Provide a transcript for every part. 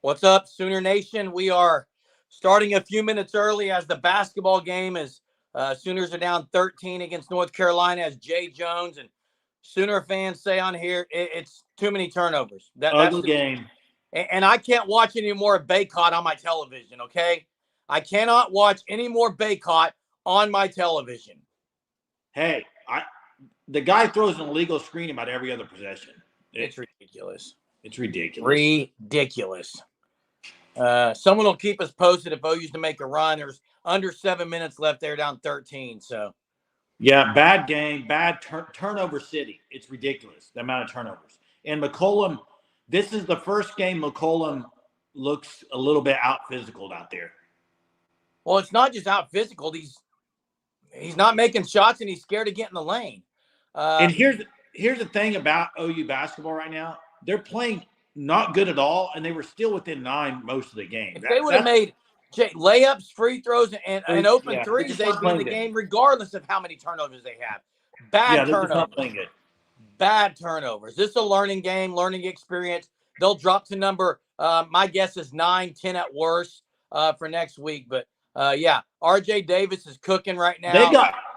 What's up, Sooner Nation? We are starting a few minutes early as the basketball game is Sooners are down 13 against North Carolina as Jay Jones and Sooner fans say on here it's too many turnovers. Ugly game. And I can't watch any more Baycott on my television, okay? I cannot watch any more Baycott on my television. Hey, the guy throws an illegal screen about every other possession. It's ridiculous. It's ridiculous. Ridiculous. Someone will keep us posted if OU's to make a run. There's under 7 minutes left. They're down 13. So, yeah, bad game, bad turnover city. It's ridiculous, the amount of turnovers. And McCollum, this is the first game McCollum looks a little bit out physical out there. Well, it's not just out physical. He's not making shots, and he's scared to get in the lane. And here's the thing about OU basketball right now. They're playing not good at all, and they were still within 9 most of the game. If they would have made layups, free throws, and open threes, they'd be in the game regardless of how many turnovers they have. Bad turnovers. Bad turnovers. This is a learning game, learning experience. They'll drop to number, my guess is 9, 10 at worst for next week. But, yeah, RJ Davis is cooking right now.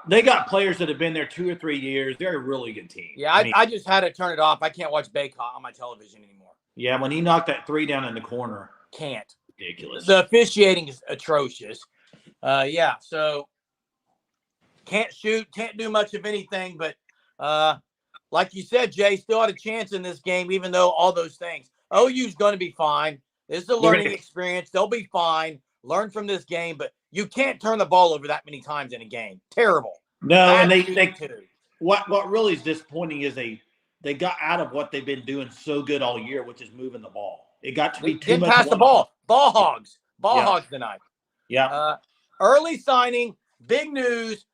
They got players that have been there 2 or 3 years. They're a really good team. Yeah, I just had to turn it off. I can't watch Baycott on my television anymore. Yeah, when he knocked that 3 down in the corner. Can't. Ridiculous. The officiating is atrocious. Yeah, so can't shoot, can't do much of anything. But like you said, Jay, still had a chance in this game, even though all those things. OU's going to be fine. This is a learning experience. They'll be fine. Learn from this game, but you can't turn the ball over that many times in a game. Terrible. No, and they what really is disappointing is they got out of what they've been doing so good all year, which is moving the ball. It got to be too much. Pass the ball. Ball hogs. Ball hogs tonight. Yeah. Early signing, big news.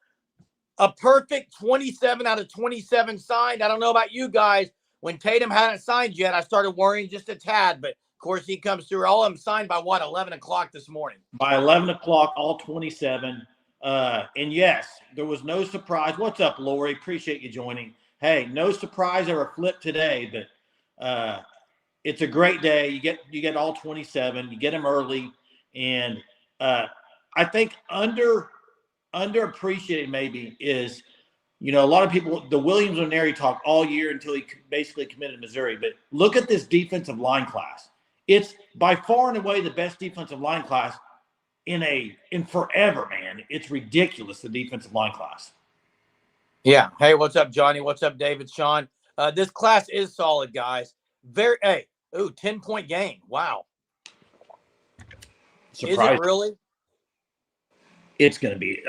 A perfect 27 out of 27 signed. I don't know about you guys. When Tatum hadn't signed yet, I started worrying just a tad. But, of course, he comes through. All of them signed by, 11 o'clock this morning? By 11 o'clock, all 27. And, yes, there was no surprise. What's up, Lori? Appreciate you joining. Hey, no surprise or a flip today, but it's a great day. You get all 27. You get them early, and I think underappreciated maybe is, a lot of people. The Williams O'Neary talk all year until he basically committed Missouri. But look at this defensive line class. It's by far and away the best defensive line class in forever, man. It's ridiculous, the defensive line class. Yeah. Hey, what's up, Johnny? What's up, David? Sean? This class is solid, guys. 10-point game. Wow. Surprise. Is it really? It's going to be.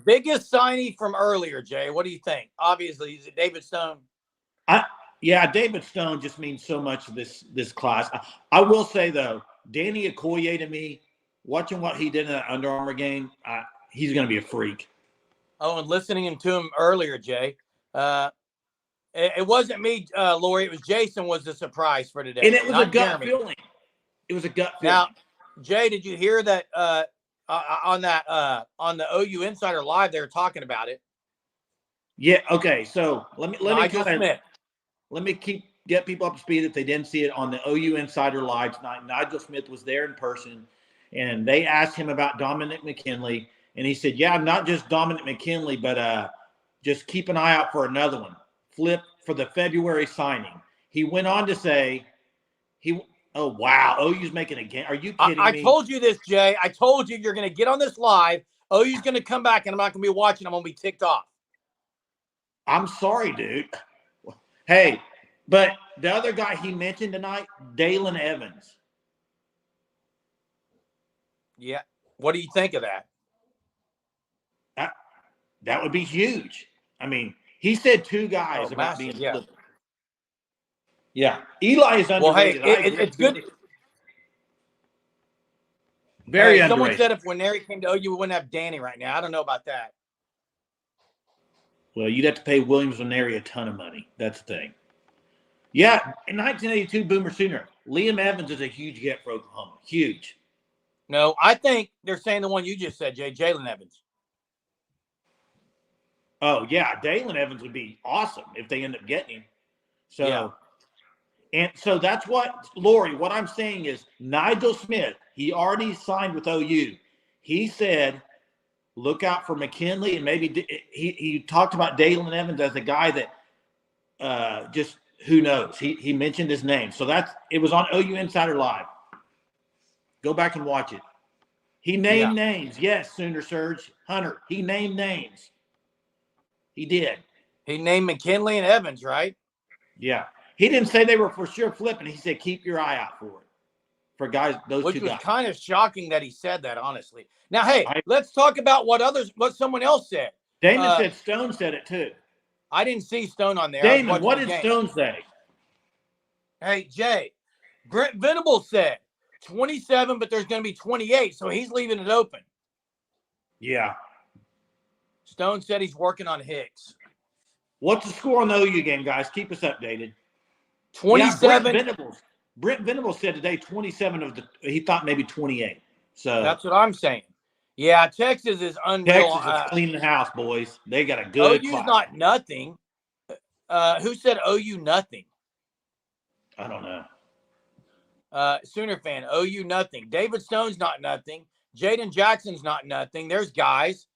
Biggest signee from earlier, Jay. What do you think? Obviously, is it David Stone? David Stone just means so much to this class. I will say, though, Danny Okoye to me, watching what he did in that Under Armour game, he's going to be a freak. Oh, and listening to him earlier, Jay, it wasn't me, Lori. It was Jason was the surprise for today. And it was a gut feeling. It was a gut feeling. Now, Jay, did you hear that on the OU Insider Live, they were talking about it? Yeah, okay. So let me get people up to speed if they didn't see it on the OU Insider Live tonight. Nigel Smith was there in person, and they asked him about Dominic McKinley. And he said, yeah, not just Dominic McKinley, but just keep an eye out for another one. Flip for the February signing. He went on to say, oh, wow, OU's making a game. Are you kidding me? I told you this, Jay. I told you you're going to get on this live. OU's going to come back, and I'm not going to be watching. I'm going to be ticked off. I'm sorry, dude. Hey, but the other guy he mentioned tonight, Dalen Evans. Yeah. What do you think of that? That would be huge. I mean, he said 2 guys about being flipped. Yeah. Eli is underrated. Well, hey, it's good. Very underrated. Someone said if Winery came to OU, we wouldn't have Danny right now. I don't know about that. Well, you'd have to pay Williams Winery a ton of money. That's the thing. Yeah, in 1982, Boomer Sooner. Liam Evans is a huge get for Oklahoma. Huge. No, I think they're saying the one you just said, Jay, Jalen Evans. Oh, yeah, Dalen Evans would be awesome if they end up getting him. So, And so that's what, Lori, what I'm saying is Nigel Smith, he already signed with OU. He said, look out for McKinley, and maybe he talked about Dalen Evans as a guy that just who knows. He mentioned his name. So it was on OU Insider Live. Go back and watch it. He named names. Yes, Sooner Surge. Hunter, he named names. He did. He named McKinley and Evans, right? Yeah. He didn't say they were for sure flipping. He said, keep your eye out for it. For guys, those Which two was guys. kind of shocking that he said that, honestly. Now, hey, let's talk about what someone else said. Damon said Stone said it too. I didn't see Stone on there. Damon, what did Stone say? Hey, Jay, Brent Venables said 27, but there's going to be 28, so he's leaving it open. Yeah. Stone said he's working on Hicks. What's the score on the OU game, guys? Keep us updated. 27. Yeah, Brent Venables said today 27 he thought maybe 28. So that's what I'm saying. Yeah, Texas is unreal. Texas is cleaning the house, boys. They got a good OU's not nothing. Who said OU nothing? I don't know. Sooner fan, OU nothing. David Stone's not nothing. Jaden Jackson's not nothing. There's guys.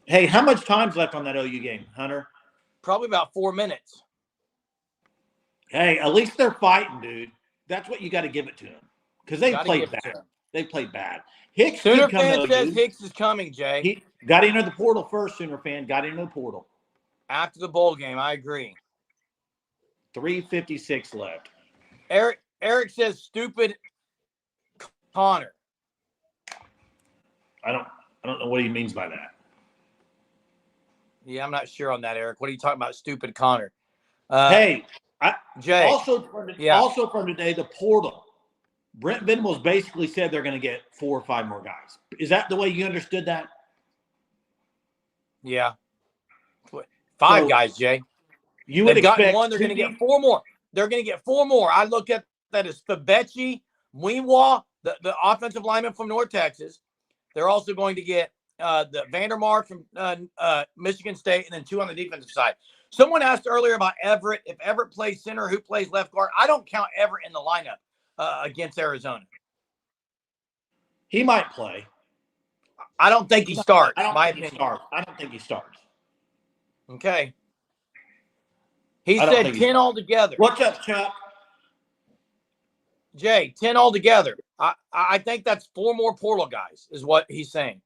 Hey, how much time's left on that OU game, Hunter? Probably about 4 minutes. Hey, at least they're fighting, dude. That's what you got to give it to them. Because they played bad. They played bad. Hicks Sooner fan says Hicks is coming, Jay. He got into the portal first, Sooner fan. Got into the portal. After the bowl game, I agree. 3:56 left. Eric says stupid Connor. I don't know what he means by that. Yeah, I'm not sure on that, Eric. What are you talking about, stupid Connor? Hey, Jay. Also from today, the portal. Brent Venables basically said they're going to get 4 or 5 more guys. Is that the way you understood that? Yeah. 5 guys, Jay. You would expect one. They're going to get 4 more. They're going to get 4 more. I look at that as Fabechi, Mwinwa, the offensive lineman from North Texas. They're also going to get the Vandermark from Michigan State, and then 2 on the defensive side. Someone asked earlier about Everett. If Everett plays center, who plays left guard? I don't count Everett in the lineup against Arizona. He might play. I don't think he starts. I don't think he starts. Okay. He said 10 altogether. What's up, Chuck? Jay, 10 altogether. I think that's 4 more portal guys, is what he's saying.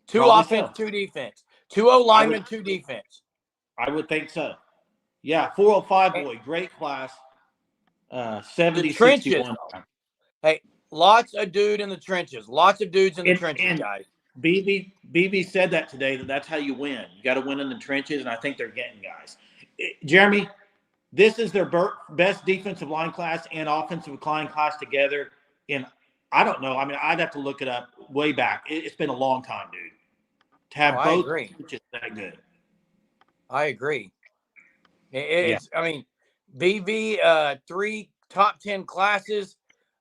2 Probably offense, so. 2 defense. 2 O linemen, 2 defense. I would think so. Yeah, 405 boy, great class. 70, 61. Hey, lots of dude in the trenches. Lots of dudes in the trenches, guys. BB said that today, that's how you win. You got to win in the trenches, and I think they're getting guys. Jeremy, this is their best defensive line class and offensive line class together. And I don't know. I mean, I'd have to look it up way back. It's been a long time, dude. To have both just that good. I agree. I mean, BV 3 top 10 classes,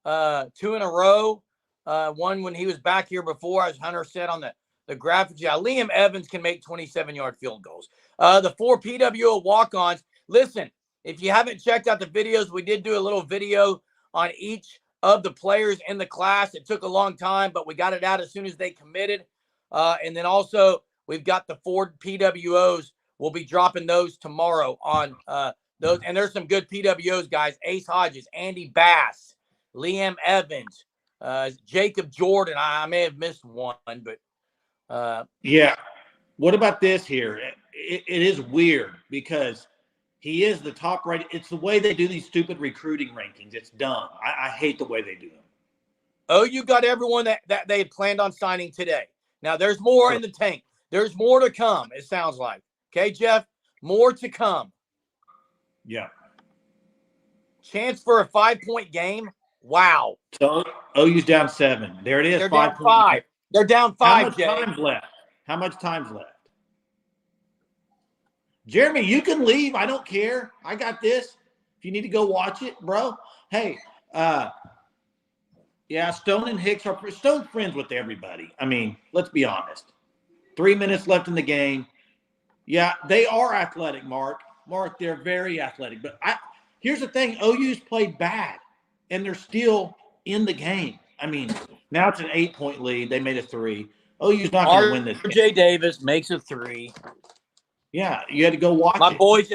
2 in a row. One when he was back here before, as Hunter said on the graphic. Yeah, Liam Evans can make 27-yard field goals. The 4 PWO walk-ons. Listen, if you haven't checked out the videos, we did do a little video on each of the players in the class. It took a long time, but we got it out as soon as they committed. And then also we've got the 4 PWOs. We'll be dropping those tomorrow on those. And there's some good PWOs, guys. Ace Hodges, Andy Bass, Liam Evans, Jacob Jordan. I may have missed one, but yeah. What about this here? It is weird because he is the top rated. It's the way they do these stupid recruiting rankings. It's dumb. I hate the way they do them. Oh, you got everyone that they had planned on signing today. Now there's more in the tank. There's more to come, it sounds like. Okay, Jeff? More to come. Yeah. Chance for a 5-point game? Wow. So OU's down 7. There it is. They're down 5. They're down 5, Jay. How much time's left? Jeremy, you can leave. I don't care. I got this. If you need to go watch it, bro. Hey, yeah, Stone and Hicks are Stone's friends with everybody. I mean, let's be honest. 3 minutes left in the game. Yeah, they are athletic, Mark. Mark, they're very athletic. But here's the thing: OU's played bad, and they're still in the game. I mean, now it's an 8-point lead. They made a 3. OU's not going to win this game. RJ Davis makes a 3. Yeah, you had to go watch My it. boys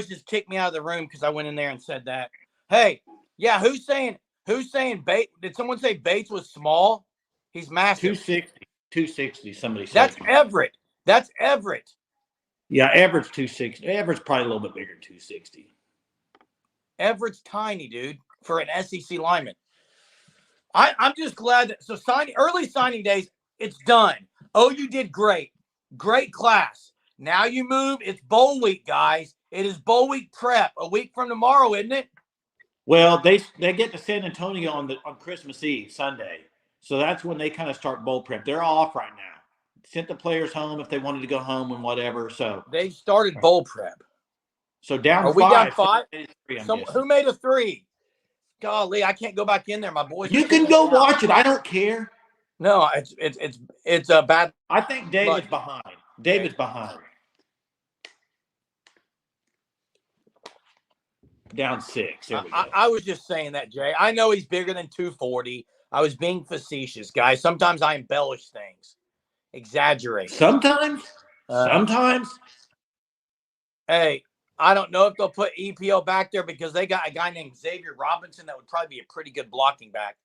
just kicked me out of the room because I went in there and said that. Hey, yeah, who's saying Bates? Did someone say Bates was small? He's massive. 260, somebody said. That's Everett. That's Everett. Yeah, Everett's 260. Everett's probably a little bit bigger than 260. Everett's tiny, dude, for an SEC lineman. I'm just glad that early signing days, it's done. OU did great. Great class. Now you move. It's bowl week, guys. It is bowl week prep. A week from tomorrow, isn't it? Well, they get to San Antonio on Christmas Eve, Sunday. So that's when they kind of start bowl prep. They're off right now. Sent the players home if they wanted to go home and whatever. So they started bowl prep. So down Are 5. we down 5? Who made a 3? Golly, I can't go back in there. My boys. You can go watch it. I don't care. No, it's a bad. I think David's behind. David's behind. Down 6. There we go. I was just saying that, Jay. I know he's bigger than 240. I was being facetious, guys. Sometimes I embellish things, exaggerate. Sometimes. Hey, I don't know if they'll put EPO back there because they got a guy named Xavier Robinson that would probably be a pretty good blocking back.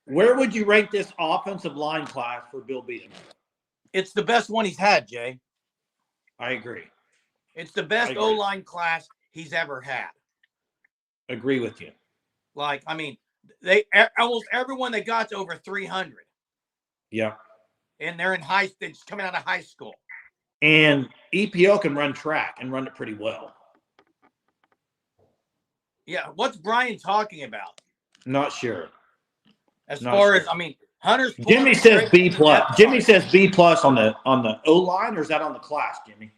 Where would you rate this offensive line class for Bill Beaton? It's the best one he's had, Jay. I agree. It's the best O-line class he's ever had. Agree with you. Like, I mean, almost everyone they got's over 300. Yeah. And they're just coming out of high school. And EPO can run track and run it pretty well. Yeah. What's Brian talking about? Not sure. Hunter's. Jimmy says B+. Jimmy says B+ on the O line, or is that on the class, Jimmy?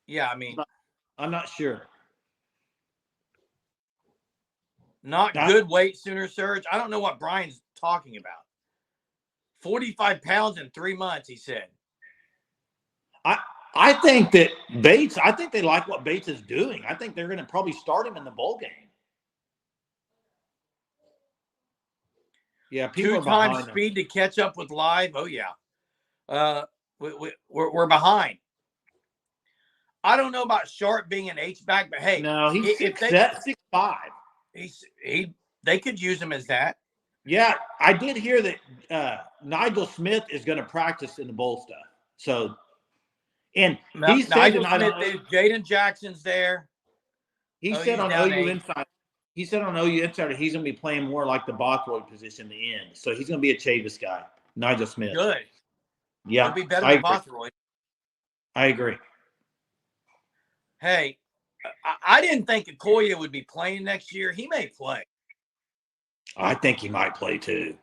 Yeah, I mean, I'm not sure. Not good weight Sooner surge. I don't know what Brian's talking about. 45 pounds in 3 months, he said. I think that Bates, I think they like what Bates is doing. I think they're going to probably start him in the bowl game. Yeah, people 2 times speed to catch up with live. Oh, yeah. We're behind. I don't know about Sharp being an H-back, but hey. No, he's 6'5". They could use him as that. Yeah, I did hear that Nigel Smith is going to practice in the bowl stuff. So, and he said Nigel Smith, Jaden Jackson's there. He said on OU Insider. He said on OU Insider he's going to be playing more like the Bothroyd position in the end. So he's going to be a Chavis guy, Nigel Smith. Good. Yeah, he'll be better than Bothroyd. I agree. Hey, I didn't think Okoye would be playing next year. He may play. I think he might play too.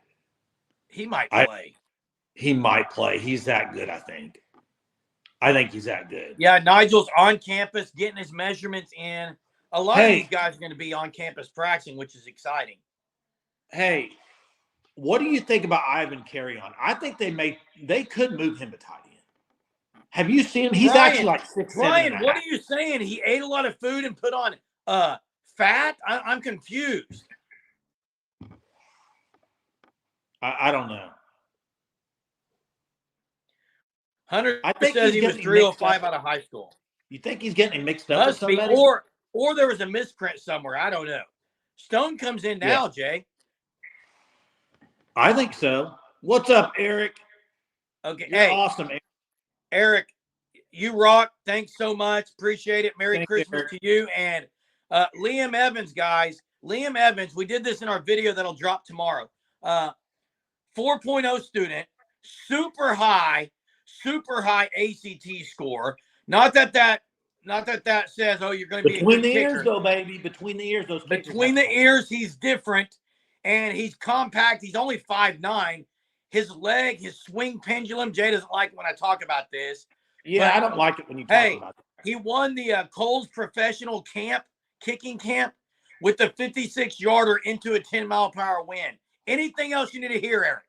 He might play. He might play. He's that good, I think. I think he's that good. Yeah, Nigel's on campus getting his measurements in. A lot of these guys are going to be on campus practicing, which is exciting. Hey, what do you think about Ivan Carry-On? I think they could move him to tight end. Have you seen him? He's actually like 6'7". Brian, what are you saying? He ate a lot of food and put on fat? I'm confused. I don't know. Hunter says he was 305 out of high school. You think he's getting mixed up with somebody? Or there was a misprint somewhere. I don't know. Stone comes in now, Jay. I think so. What's up, Eric? Okay. You're awesome, Eric, you rock. Thanks so much. Appreciate it. Merry Christmas to you. And Liam Evans, guys. Liam Evans, we did this in our video that'll drop tomorrow. 4.0 student, super high ACT score. Not that says, oh, you're going to be between the ears, though, baby. Between the ears, between the ears, he's different, and he's compact. He's only 5'9". His leg, his swing pendulum. Jay doesn't like when I talk about this. Yeah, I don't like it when you talk about it. He won the Coles Professional Kicking Camp with the 56-yarder into a 10-mile-per-hour wind. Anything else you need to hear, Eric?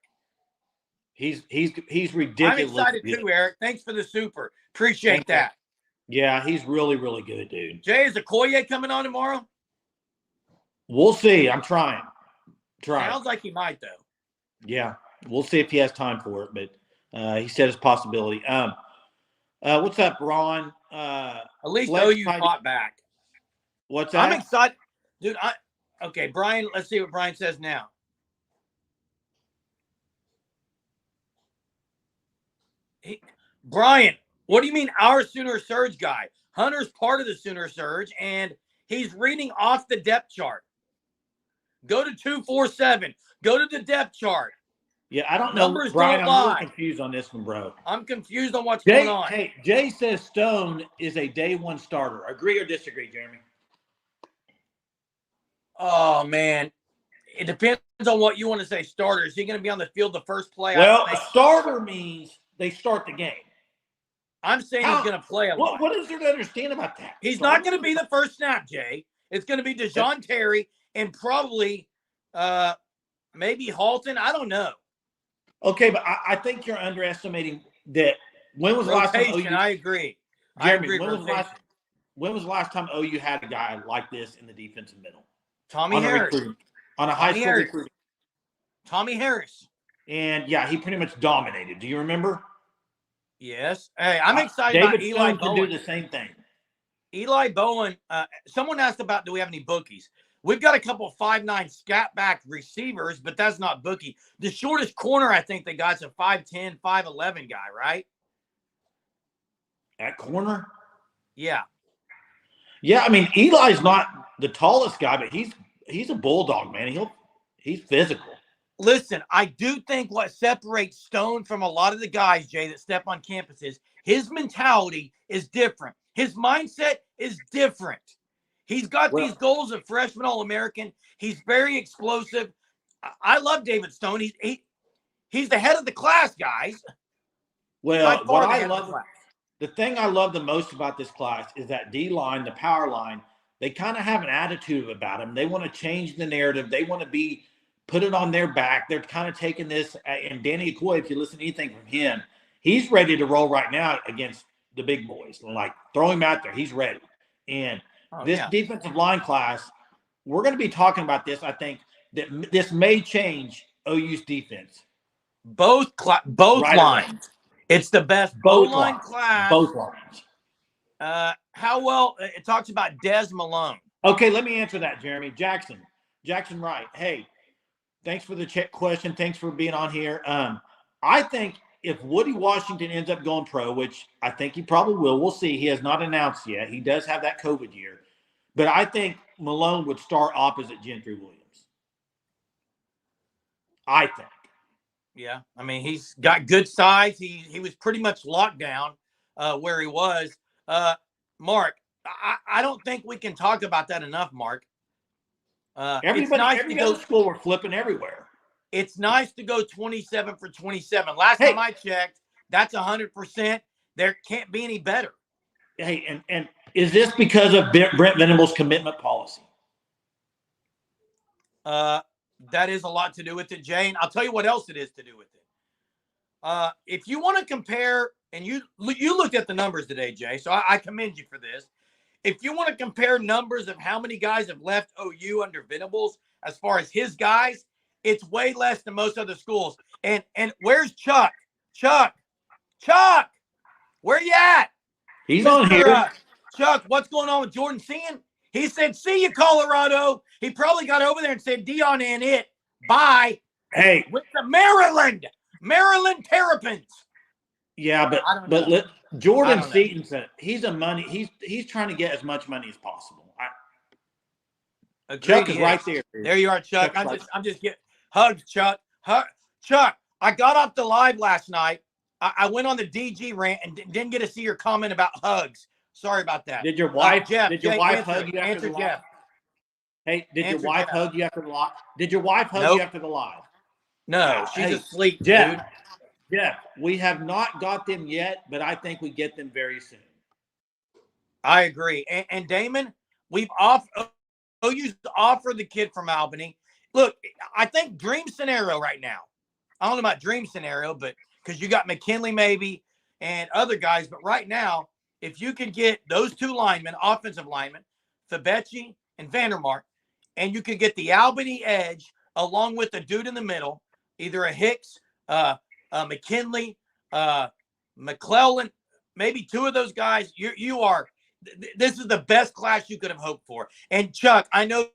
He's ridiculous. I'm excited too, Eric. Thanks for the super. Appreciate that. Yeah, he's really, really good, dude. Jay, is Okoye coming on tomorrow? We'll see. I'm trying. Sounds like he might, though. Yeah, we'll see if he has time for it, but he said it's a possibility. What's up, Ron? At least OU fought back. What's that? I'm excited. Dude, okay, Brian, let's see what Brian says now. Brian, what do you mean our Sooner Surge guy? Hunter's part of the Sooner Surge, and he's reading off the depth chart. Go to 247. Go to the depth chart. Yeah, I don't know. Numbers Brian, I'm really confused on this one, bro. I'm confused on what's going on. Hey, Jay says Stone is a day one starter. Agree or disagree, Jeremy? Oh, man. It depends on what you want to say. Starter. Is he going to be on the field the first play? Well, a starter means they start the game. I'm saying he's going to play a lot. What is there to understand about that? He's not going to be the first snap, Jay. It's going to be DeJohn Terry and probably maybe Halton. I don't know. Okay, but I think you're underestimating that. When was the last time OU? I agree. Jeremy, when was the last time OU had a guy like this in the defensive middle? Tommy Harris. On a high school recruiting. Tommy Harris. And, yeah, he pretty much dominated. Do you remember? Yes. Hey, I'm excited about Eli Bowen. Can do the same thing. Eli Bowen, someone asked about, do we have any bookies? We've got a couple of 5'9" scat back receivers, but that's not bookie. The shortest corner I think they got is a 5'10", 5'11" guy, right? At corner? Yeah. Yeah, I mean, Eli's not the tallest guy, but he's a bulldog, man. He's physical. Listen, I do think what separates Stone from a lot of the guys, Jay, that step on campuses, his mentality is different. His mindset is different. He's got these goals of freshman All-American. He's very explosive. I love David Stone. He's the head of the class, guys. Well, the thing I love the most about this class is that D-line, the power line, they kind of have an attitude about them. They want to change the narrative. They want to put it on their back. They're kind of taking this, and Danny Okoye, if you listen to anything from him, he's ready to roll right now against the big boys. Like, throw him out there. He's ready. And defensive line class, we're going to be talking about this. I think that this may change OU's defense. Both lines. It's the best O-line class. Both lines. How well it talks about Des Malone. Okay, let me answer that, Jeremy. Jackson Wright. Hey, thanks for the question. Thanks for being on here. I think if Woody Washington ends up going pro, which I think he probably will, we'll see. He has not announced yet. He does have that COVID year. But I think Malone would start opposite Gentry Williams. I think. Yeah, I mean, he's got good size. He was pretty much locked down where he was. Mark, I don't think we can talk about that enough, Mark. Every other school we're flipping everywhere. It's nice to go 27 for 27. Last time I checked, that's 100%. There can't be any better. Hey, and is this because of Brent Venables' commitment policy? That is a lot to do with it, Jane. I'll tell you what else it is to do with it. If you want to compare, and you looked at the numbers today, Jay, so I commend you for this. If you want to compare numbers of how many guys have left OU under Venables as far as his guys, it's way less than most other schools. And where's Chuck? Chuck, where you at? He's on here. Chuck, what's going on with Jordan Sean? He said, see you, Colorado. He probably got over there and said, Dion and it. Bye. Hey. With the Maryland Terrapins. Yeah, but Jordan Seaton said he's trying to get as much money as possible. Chuck is right there. There you are, Chuck. I'm just getting hugs, Chuck. Chuck, I got off the live last night. I went on the DG rant and didn't get to see your comment about hugs. Sorry about that. Did your wife? Jeff, did your wife hug you after the live? Jeff. Hey, did your wife hug you after the live? Did your wife hug you after the live? No, she's asleep, Jeff, dude. Jeff, we have not got them yet, but I think we get them very soon. I agree. And Damon, OU's offered the kid from Albany. Look, I think dream scenario right now. I don't know about dream scenario, but because you got McKinley maybe and other guys, but right now, if you can get those two linemen, offensive linemen, Fabechi and Vandermark, and you can get the Albany edge along with the dude in the middle, either a Hicks, McKinley, McClellan, maybe two of those guys, you are – this is the best class you could have hoped for. And, Chuck, I know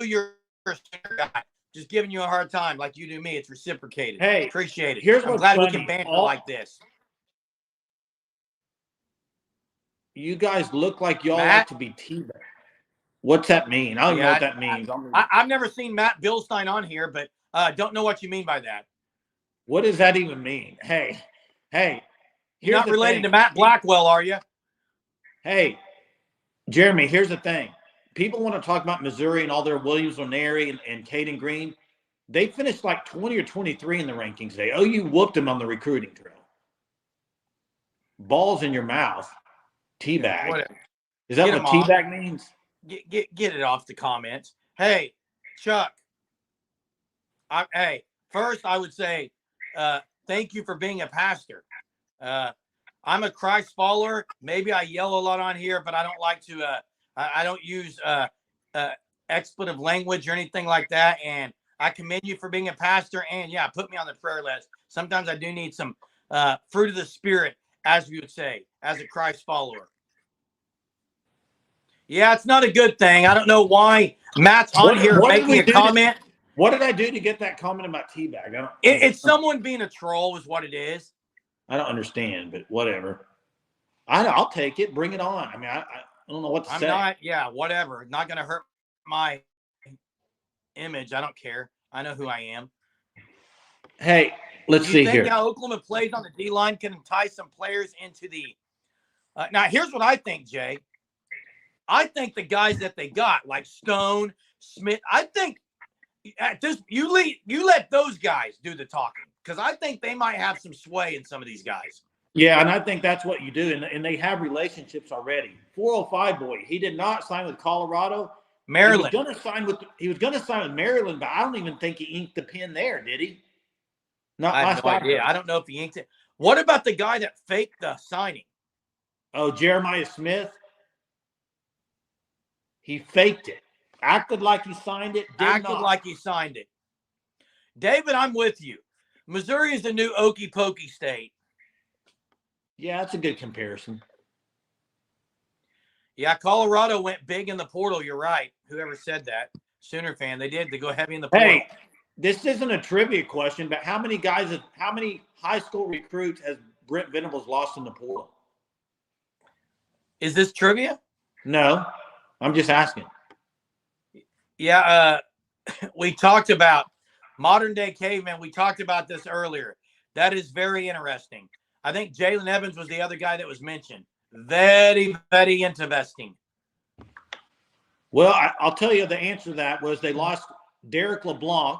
you're a guy. Just giving you a hard time like you do me. It's reciprocated. Hey, appreciate it. Here's I'm what's glad funny. we can banter like this. You guys look like y'all Matt? like to be teabagged. What's that mean? I don't know what that means. I've never seen Matt Bilstein on here, but don't know what you mean by that. What does that even mean? Hey. You're not related to Matt Blackwell, are you? Hey, Jeremy, here's the thing. People want to talk about Missouri and all their Williams O'Neary and Caden Green. They finished like 20 or 23 in the rankings today. OU whooped them on the recruiting trail. Balls in your mouth. Teabag. Is that what teabag means? Get it off the comments. Hey, Chuck. First I would say thank you for being a pastor. I'm a Christ follower. Maybe I yell a lot on here, but I don't like to I don't use expletive language or anything like that. And I commend you for being a pastor. And yeah, put me on the prayer list. Sometimes I do need some fruit of the Spirit, as we would say, as a Christ follower. Yeah, it's not a good thing. I don't know why Matt's on here making a comment. What did I do to get that comment about teabag? It's someone being a troll is what it is. I don't understand, but whatever. I'll take it. Bring it on. I mean, I don't know what to say. Whatever. Not going to hurt my image. I don't care. I know who I am. Hey, let's see here. You think how Oklahoma plays on the D-line can entice some players into the now, here's what I think, Jay. I think the guys that they got, like Stone, Smith, I think at this you let those guys do the talking because I think they might have some sway in some of these guys. Yeah, and I think that's what you do, and they have relationships already. 405 boy, he did not sign with Colorado. Maryland. He was going to sign with Maryland, but I don't even think he inked the pen there, did he? Not I have no idea. I don't know if he inked it. What about the guy that faked the signing? Oh, Jeremiah Smith. He faked it. Acted like he signed it. Like he signed it. David, I'm with you. Missouri is the new okey pokey state. Yeah, that's a good comparison. Yeah, Colorado went big in the portal. You're right. Whoever said that. Sooner fan. They did. They go heavy in the portal. Hey, this isn't a trivia question, but how many high school recruits has Brent Venables lost in the portal? Is this trivia? No, I'm just asking. Yeah, we talked about modern day cavemen. We talked about this earlier. That is very interesting. I think Jalen Evans was the other guy that was mentioned. Very, very interesting. Well, I'll tell you the answer to that was they lost Derek LeBlanc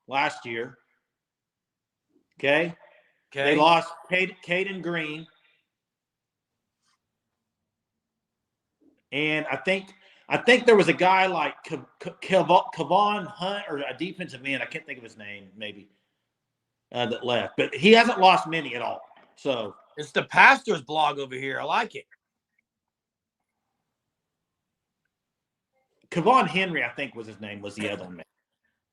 last year. Okay. They lost Caden Green. And I think there was a guy like Kevon Hunt or a defensive end. I can't think of his name, maybe, that left. But he hasn't lost many at all. So it's the pastor's blog over here. I like it. Kevon Henry, I think was his name, was the other one.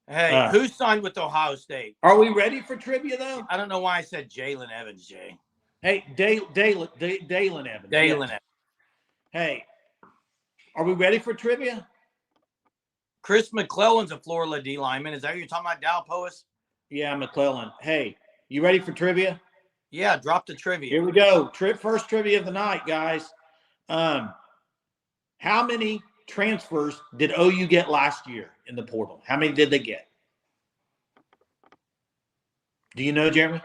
Hey, who signed with Ohio State? Are we ready for trivia, though? I don't know why I said Jalen Evans, Jay. Hey, Dalen Evans. Dalen Evans. Hey, are we ready for trivia? Chris McClellan's a Florida D lineman. Is that what you're talking about, Dow Pois? Yeah, McClellan. Hey, you ready for trivia? Yeah, drop the trivia. Here we go. First trivia of the night, guys. How many transfers did OU get last year in the portal? How many did they get? Do you know, Jeremy?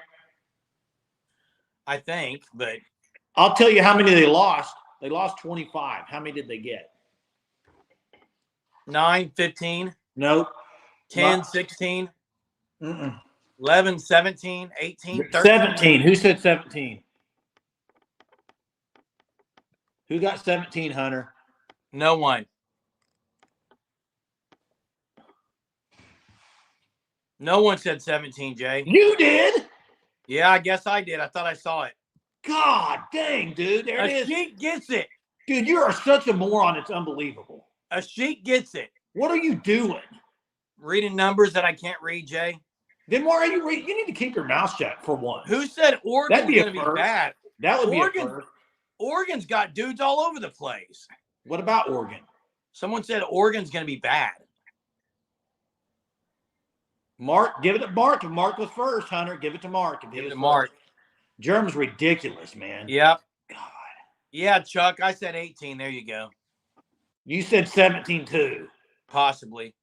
I think, but I'll tell you how many they lost. They lost 25. How many did they get? 9, 15. Nope. 10, 16. 11, 17, 18, 13. 17. Who said 17? Who got 17, Hunter? No one. No one said 17, Jay. You did? Yeah, I guess I did. I thought I saw it. God dang, dude. There it A is. sheet gets it. Dude, you are such a moron. It's unbelievable. A sheet gets it. What are you doing? Reading numbers that I can't read, Jay. Then why are you reading? You need to keep your mouth shut for one. Who said Oregon's That'd be going to be bad? That would be a first. Oregon's got dudes all over the place. What about Oregon? Someone said Oregon's going to be bad. Mark, give it to Mark. If Mark was first, Hunter, give it to Mark. Give it to Mark. German's ridiculous, man. Yep. God. Yeah, Chuck, I said 18. There you go. You said 17 too. Possibly.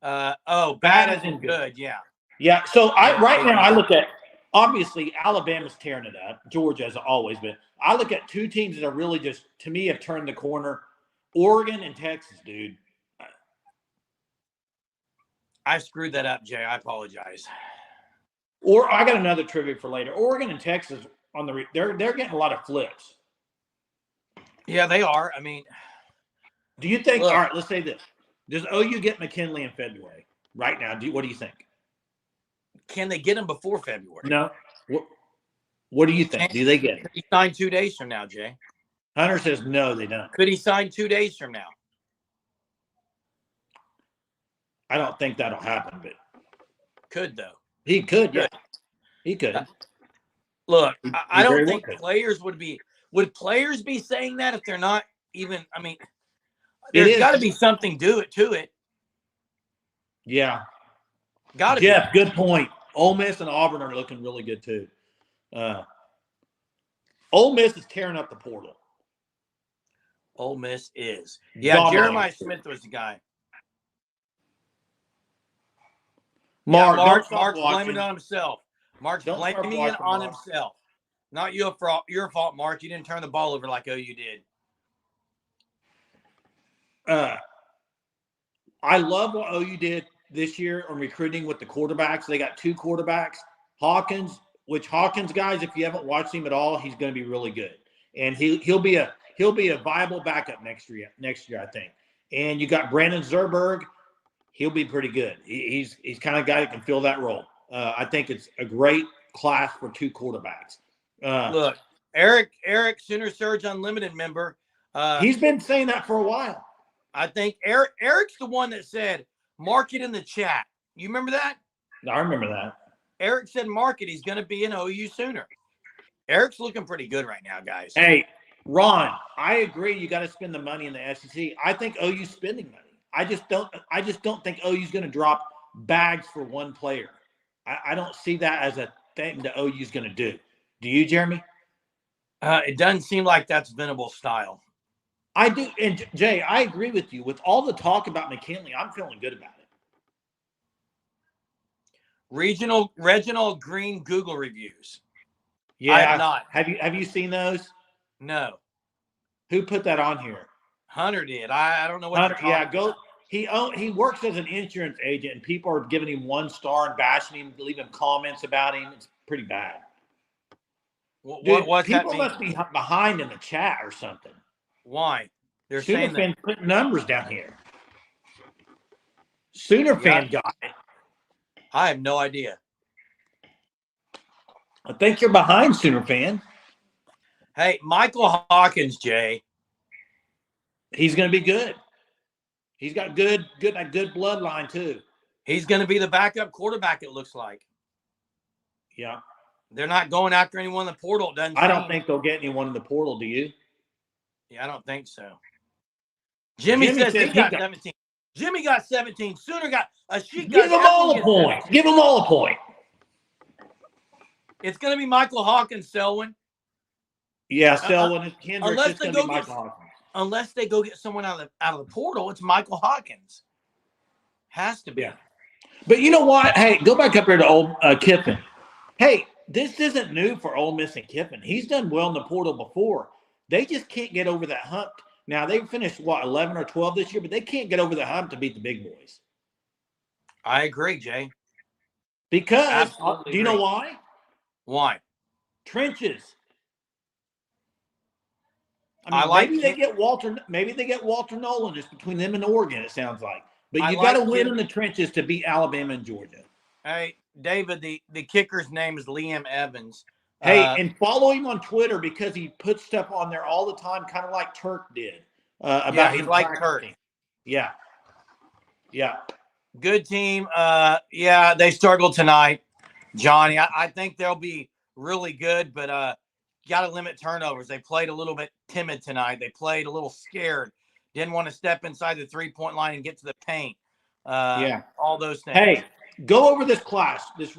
Bad as in good. Yeah. Yeah. So right now I look at, obviously Alabama's tearing it up. Georgia as always, but I look at two teams that are really just, to me, have turned the corner. Oregon and Texas, dude. I screwed that up, Jay. I apologize. Or I got another trivia for later. Oregon and Texas they're getting a lot of flips. Yeah, they are. I mean, do you think? All right, let's say this: does OU get McKinley in February? Right now, what do you think? Can they get him before February? No. What do you think? Do they get him? Could he sign 2 days from now, Jay? Hunter says no, they don't. Could he sign 2 days from now? I don't think that'll happen, but could though. He could, yeah. He could. Look, I don't think players would be. Would players be saying that if they're not even? I mean, there's got to be something to it. Yeah. Got to. Jeff, good point. Ole Miss and Auburn are looking really good too. Ole Miss is tearing up the portal. Ole Miss is. Yeah, Jeremiah Smith was the guy. Mark's blaming it on himself. Mark's blaming it on himself. Not your fault, Mark. You didn't turn the ball over like OU did. I love what OU did this year on recruiting with the quarterbacks. They got 2 quarterbacks. Hawkins, guys, if you haven't watched him at all, he's going to be really good. And he'll be a viable backup next year, I think. And you got Brandon Zerberg. He'll be pretty good. He's kind of guy that can fill that role. I think it's a great class for 2 quarterbacks. Look, Eric, Sooner Surge Unlimited member. He's been saying that for a while. I think Eric's the one that said, mark it in the chat. You remember that? I remember that. Eric said, mark it. He's going to be an OU Sooner. Eric's looking pretty good right now, guys. Hey, Ron, I agree. You got to spend the money in the SEC. I think OU's spending money. I just don't think OU's going to drop bags for one player. I don't see that as a thing that OU's going to do. Do you, Jeremy? It doesn't seem like that's Venables' style. I do. And Jay, I agree with you. With all the talk about McKinley, I'm feeling good about it. Reginald Green Google reviews. Yeah. I have not. Have you seen those? No. Who put that on here? Hunter did. I don't know what. Hunter, yeah, go. He works as an insurance agent, and people are giving him 1 star and bashing him, leaving comments about him. It's pretty bad. Dude, people must be behind in the chat or something. Why? They're Sooner saying fans putting numbers down here. Sooner fan got it. I have no idea. I think you're behind, Sooner fan. Hey, Michael Hawkins, Jay. He's going to be good. He's got good bloodline too. He's going to be the backup quarterback, it looks like. Yeah. They're not going after anyone in the portal. I don't think they'll get anyone in the portal. Do you? Yeah, I don't think so. Jimmy says he got 17. Jimmy got 17. Sooner got a sheet. Give them all a point. 17. Give them all a point. It's going to be Michael Hawkins, Selwyn. Yeah, Selwyn and Kendrick. Unless they go get someone out of the portal, it's Michael Hawkins. Has to be. Yeah. But you know what? Hey, go back up here to old Kiffin. Hey, this isn't new for Ole Miss and Kiffin. He's done well in the portal before. They just can't get over that hump. Now, they finished, 11 or 12 this year, but they can't get over the hump to beat the big boys. I agree, Jay. Because, do you know why? Why? Trenches. I mean, maybe they get Walter Nolan just between them and Oregon, it sounds like. But you got to win in the trenches to beat Alabama and Georgia. Hey, David, the kicker's name is Liam Evans. Hey, and follow him on Twitter because he puts stuff on there all the time, kind of like Turk did about he's him like practicing. Turk. Yeah. Good team. Yeah, they struggled tonight, Johnny. I think they'll be really good, but got to limit turnovers. They played a little bit timid tonight. They played a little scared. Didn't want to step inside the 3-point line and get to the paint. All those things. Hey, go over this class, this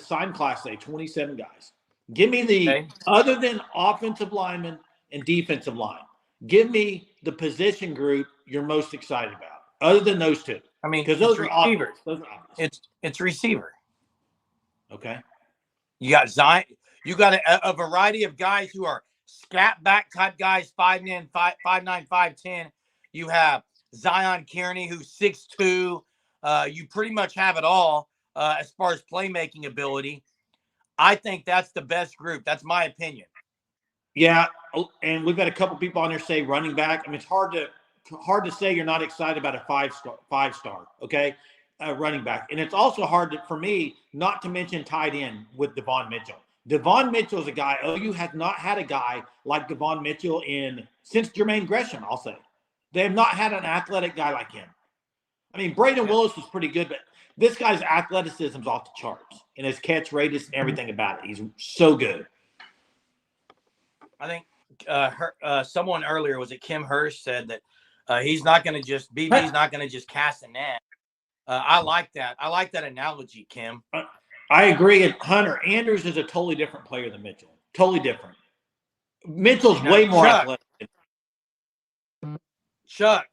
sign class today, 27 guys. Give me the other than offensive linemen and defensive line. Give me the position group you're most excited about, other than those two. I mean, because those are receivers. It's receiver. Okay. You got Zion. You got a variety of guys who are scat back type guys, 5'9", 5'10". You have Zion Kearney, who's 6'2". You pretty much have it all as far as playmaking ability. I think that's the best group. That's my opinion. Yeah, and we've got a couple people on there say running back. I mean, it's hard to say you're not excited about a five star. Okay, running back, and it's also hard for me not to mention tight end with Devon Mitchell. Devon Mitchell is a guy. OU has not had a guy like Devon Mitchell since Jermaine Gresham. I'll say they have not had an athletic guy like him. I mean, Braden Willis was pretty good, but this guy's athleticism is off the charts, and his catch radius and everything about it. He's so good. I think someone earlier, was it Kim Hirsch, said that he's not going to just BB's not going to just cast a net. I like that. I like that analogy, Kim. I agree. And Hunter Andrews is a totally different player than Mitchell. Totally different. Mitchell's way more athletic. Chuck,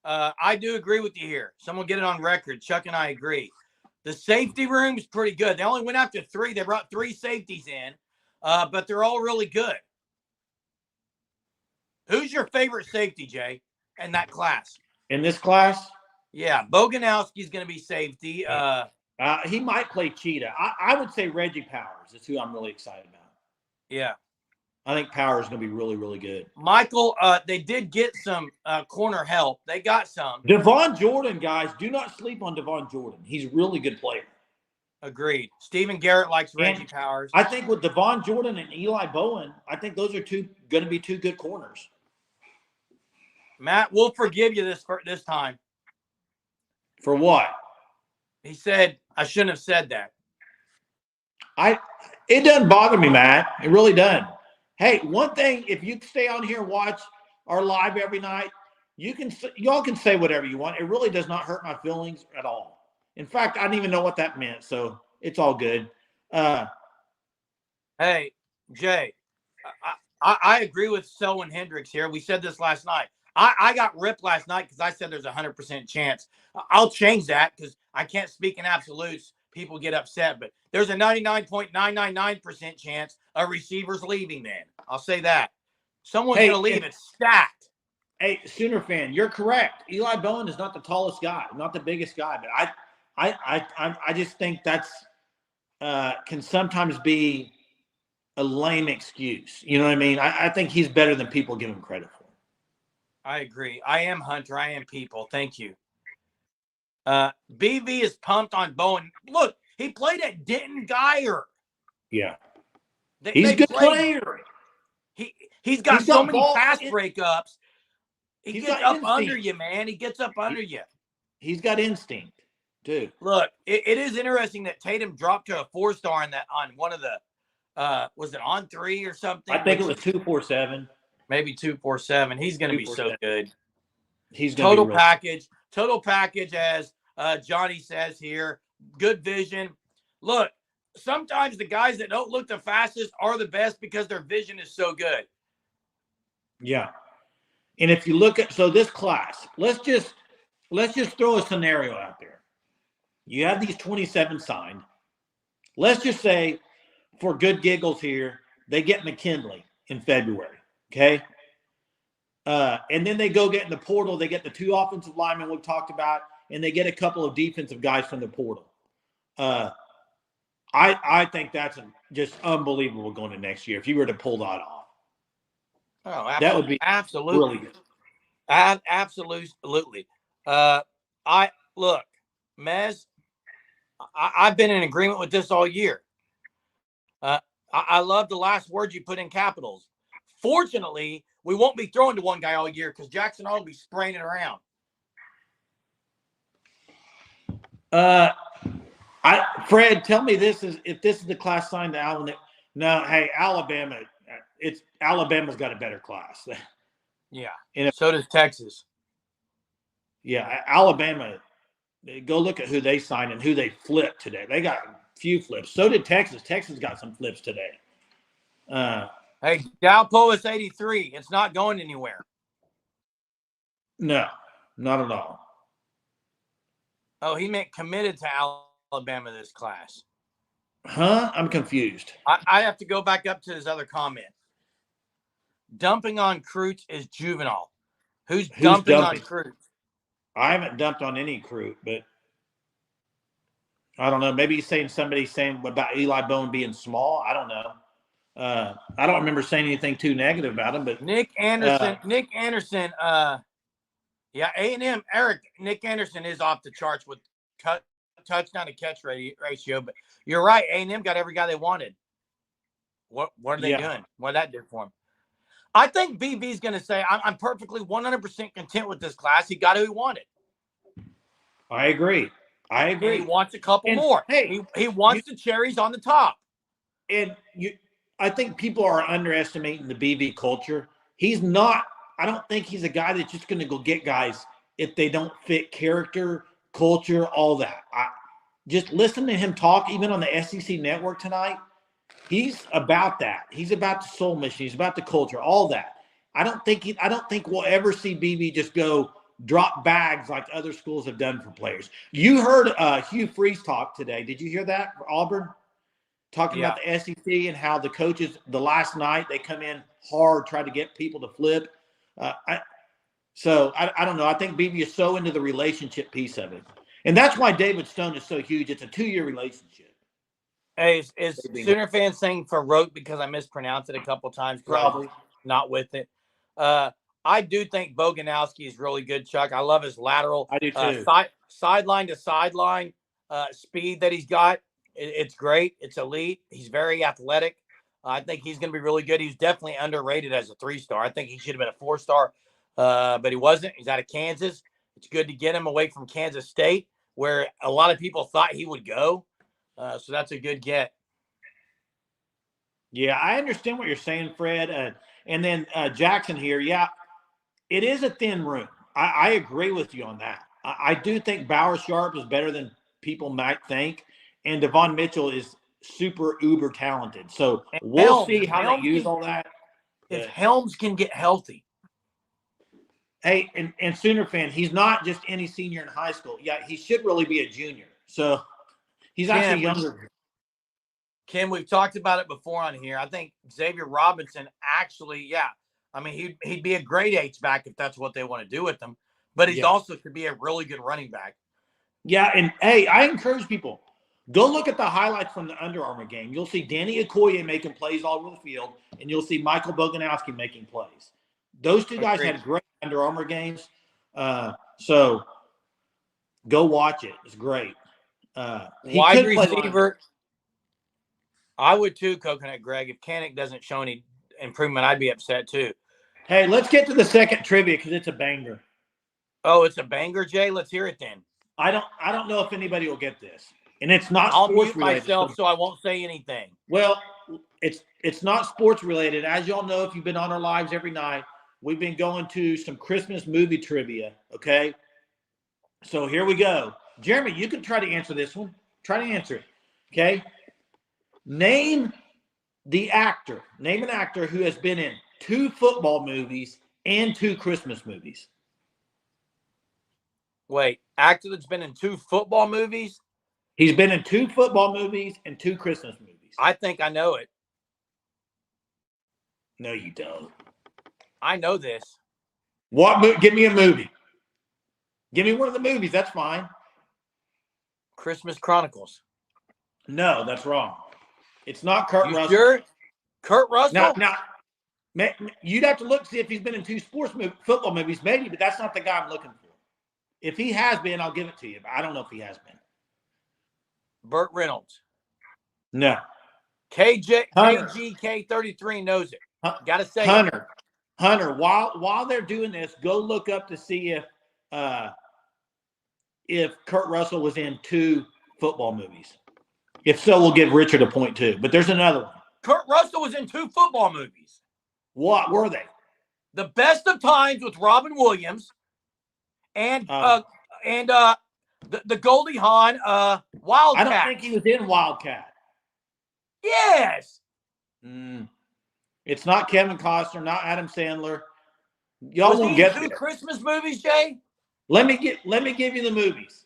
I do agree with you here. Someone get it on record. Chuck and I agree. The safety room's pretty good. They only went after 3. They brought 3 safeties in, but they're all really good. Who's your favorite safety, Jay, in that class? In this class? Yeah, Boganowski's going to be safety. He might play Cheetah. I would say Reggie Powers is who I'm really excited about. Yeah. I think Powers is going to be really, really good. Michael, they did get some corner help. They got some. Devon Jordan, guys, do not sleep on Devon Jordan. He's a really good player. Agreed. Stephen Garrett likes Reggie Powers. I think with Devon Jordan and Eli Bowen, I think those are going to be 2 good corners. Matt, we'll forgive you this time. For what? He said, I shouldn't have said that. It doesn't bother me, Matt. It really doesn't. Hey, one thing, if you stay on here and watch our live every night, y'all can say whatever you want. It really does not hurt my feelings at all. In fact, I didn't even know what that meant, so it's all good. Hey, Jay, I agree with Selwyn Hendricks here. We said this last night. I got ripped last night because I said there's a 100% chance. I'll change that because I can't speak in absolutes. People get upset, but there's a 99.999% chance a receiver's leaving then. I'll say that. Someone's going to leave. It's stacked. Hey, Sooner fan, you're correct. Eli Bowen is not the tallest guy, not the biggest guy, but I just think that's can sometimes be a lame excuse. You know what I mean? I think he's better than people give him credit for. I agree. I am Hunter. I am people. Thank you. BV is pumped on Bowen. Look, he played at Denton Geyer. Yeah. He's a good player. He's got so many pass breakups. He gets up under you, man. He gets up under you. He's got instinct, too. Look, it is interesting that Tatum dropped to a 4-star on one of the was it on 3 or something? I think it was 247. Maybe 247. He's going to be so good. He's total package. Total package, as Johnny says here. Good vision. Look, sometimes the guys that don't look the fastest are the best because their vision is so good. Yeah. And if you look at this class, let's just throw a scenario out there. You have these 27 signed. Let's just say, for good giggles here, they get McKinley in February. Okay. And then they go get in the portal. They get the 2 offensive linemen we talked about, and they get a couple of defensive guys from the portal. I think that's just unbelievable going to next year if you were to pull that off. Oh, absolutely. That would be absolutely really good. Absolutely. Look, Mez, I've been in agreement with this all year. I love the last word you put in capitals. Fortunately, we won't be throwing to one guy all year because Jackson Hall will be spraying it around. Fred, tell me if this is the class signed to Alabama. No, hey, Alabama. Alabama's got a better class. Yeah. So does Texas. Yeah, Alabama. Go look at who they signed and who they flipped today. They got a few flips. So did Texas. Texas got some flips today. Hey, Dalpo is 83. It's not going anywhere. No, not at all. Oh, he meant committed to Alabama this class. Huh? I'm confused. I have to go back up to his other comment. Dumping on Croots is juvenile. Who's dumping on Croots? I haven't dumped on any Crute, but I don't know. Maybe he's saying somebody's saying about Eli Bone being small. I don't know. I don't remember saying anything too negative about him, but Nick Anderson. Yeah, A&M. Nick Anderson is off the charts with touchdown to catch ratio. But you're right. A&M got every guy they wanted. What are they doing? What did that do for him? I think BB's going to say, I'm perfectly 100% content with this class. He got who he wanted. I agree. He wants a couple more. Hey, he wants the cherries on the top. And I think people are underestimating the BB culture. He's not. I don't think he's a guy that's just going to go get guys if they don't fit character, culture, all that. Just listen to him talk, even on the SEC network tonight. He's about that. He's about the soul mission. He's about the culture, all that. I don't think we'll ever see BB just go drop bags like other schools have done for players. You heard Hugh Freeze talk today. Did you hear that for Auburn? Talking about the SEC and how the coaches, the last night, they come in hard, try to get people to flip. I don't know. I think BB is so into the relationship piece of it. And that's why David Stone is so huge. It's a 2-year relationship. Hey, is Sooner fans saying Farouk because I mispronounced it a couple times? Probably. Not with it. I do think Boganowski is really good, Chuck. I love his lateral. I do too. Sideline to sideline speed that he's got. It's great. It's elite. He's very athletic. I think he's going to be really good. He's definitely underrated as a 3-star. I think he should have been a 4-star, but he wasn't. He's out of Kansas. It's good to get him away from Kansas State, where a lot of people thought he would go. So that's a good get. Yeah, I understand what you're saying, Fred. And then Jackson here. Yeah, it is a thin room. I agree with you on that. I do think Bauer Sharp is better than people might think. And Devon Mitchell is super uber talented. So we'll see how they use all that. If Helms can get healthy. Hey, and Sooner fan, he's not just any senior in high school. Yeah, he should really be a junior. So he's actually younger. Kim, we've talked about it before on here. I think Xavier Robinson actually, I mean, he'd be a great H-back if that's what they want to do with him. But he also could be a really good running back. Yeah, and hey, I encourage people, go look at the highlights from the Under Armour game. You'll see Danny Okoye making plays all over the field, and you'll see Michael Boganowski making plays. Those two guys had great Under Armour games. So go watch it. It's great. Wide receiver. I would too, Coconut Greg. If Canick doesn't show any improvement, I'd be upset too. Hey, let's get to the second trivia because it's a banger. Oh, it's a banger, Jay? Let's hear it then. I don't know if anybody will get this. And it's not I'll sports mute related. myself so I won't say anything. Well, it's not sports related. As y'all know, if you've been on our lives every night, we've been going to some Christmas movie trivia, okay? So here we go. Jeremy, you can try to answer this one. Try to answer it, okay? Name an actor who has been in 2 football movies and 2 Christmas movies. Wait, actor that's been in 2 football movies? He's been in 2 football movies and 2 Christmas movies. I think I know it. No, you don't. I know this. Give me a movie. Give me one of the movies. That's fine. Christmas Chronicles. No, that's wrong. It's not Kurt Russell. Sure? Kurt Russell? Now, you'd have to look see if he's been in 2 football movies, maybe, but that's not the guy I'm looking for. If he has been, I'll give it to you, but I don't know if he has been. Burt Reynolds. No. Hunter. KGK33 knows it. Hu- Got to say it. Hunter. While they're doing this, go look up to see if Kurt Russell was in 2 football movies. If so, we'll give Richard a point too. But there's another one. Kurt Russell was in 2 football movies. What were they? The Best of Times with Robin Williams and the Goldie Hawn Wildcat. I don't think he was in Wildcat. Yes. It's not Kevin Costner, not Adam Sandler. Y'all won't get 2 Christmas movies, Jay? Let me give you the movies.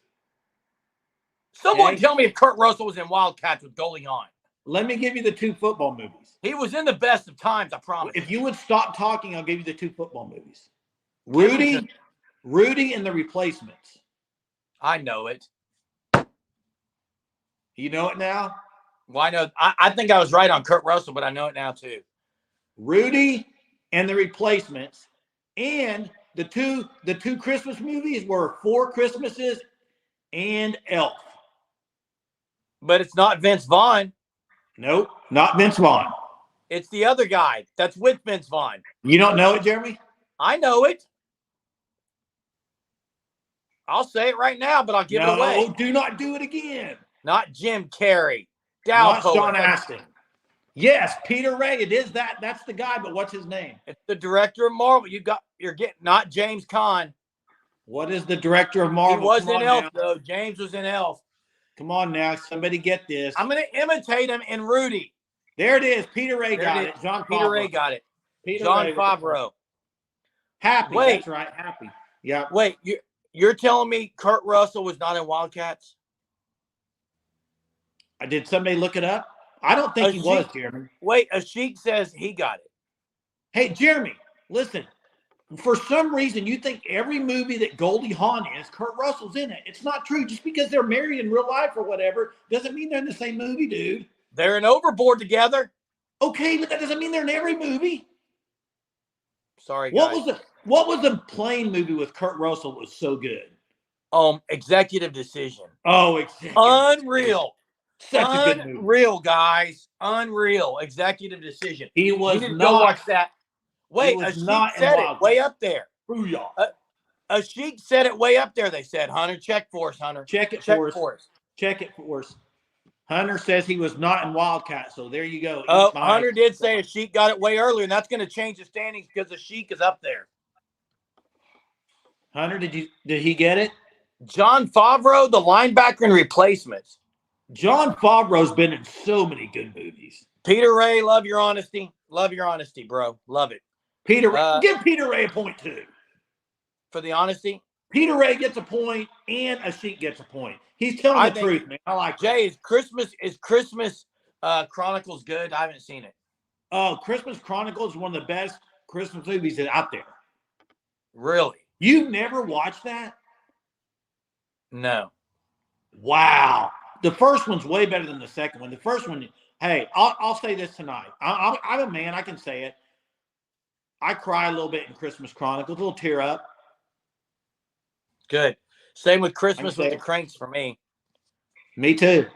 Someone tell me if Kurt Russell was in Wildcats with Goldie Hawn. Let me give you the 2 football movies. He was in the Best of Times, I promise. If you would stop talking, I'll give you the 2 football movies. Rudy and the Replacements. I know it. You know it now? Well, I know. I think I was right on Kurt Russell, but I know it now too. Rudy and the Replacements, and the two Christmas movies were 4 Christmases and Elf. But it's not Vince Vaughn. Nope, not Vince Vaughn. It's the other guy that's with Vince Vaughn. You don't know it, Jeremy? I know it. I'll say it right now, but I'll give it away. No, do not do it again. Not Jim Carrey. Not Sean Astin. Yes, Peter Ray. It is that. That's the guy, but what's his name? It's the director of Marvel. You're getting not James Caan. What is the director of Marvel? He was in Elf, though. James was in Elf. Come on now. Somebody get this. I'm going to imitate him in Rudy. There it is. Peter Ray got it. Peter Ray got it. John Favreau. Happy. Wait. That's right. Happy. Yeah. Wait. You're telling me Kurt Russell was not in Wildcats? Did somebody look it up? I don't think he was, Jeremy. Wait, Ashik says he got it. Hey, Jeremy, listen. For some reason, you think every movie that Goldie Hawn is, Kurt Russell's in it. It's not true. Just because they're married in real life or whatever doesn't mean they're in the same movie, dude. They're in Overboard together. Okay, but that doesn't mean they're in every movie. Sorry, guys. What was the plane movie with Kurt Russell that was so good? Executive Decision. Oh, Executive Unreal. Such a good movie. Unreal, guys. Unreal. Executive Decision. He was you not. Go watch that. Wait, Ashik said it way up there. Booyah. Ashik said it way up there. They said, Hunter, check for us, Hunter. Check it for us. Check it for us. Hunter says he was not in Wildcat, so there you go. Hunter did say Ashik got it way earlier, and that's going to change the standings because Ashik is up there. Hunter, did he get it? John Favreau, the linebacker in Replacements. John Favreau's been in so many good movies. Peter Ray, love your honesty. Love your honesty, bro. Love it. Give Peter Ray a point too. For the honesty? Peter Ray gets a point and Ashik gets a point. He's telling the truth, man. I like Jay, is Christmas Chronicles good? I haven't seen it. Oh, Christmas Chronicles is one of the best Christmas movies that's out there. Really? You've never watched that? No. Wow. The first one's way better than the second one. The first one, hey, I'll say this tonight. I'm a man. I can say it. I cry a little bit in Christmas Chronicles, a little tear up. Good. Same with Christmas with the Cranks for me. Me too.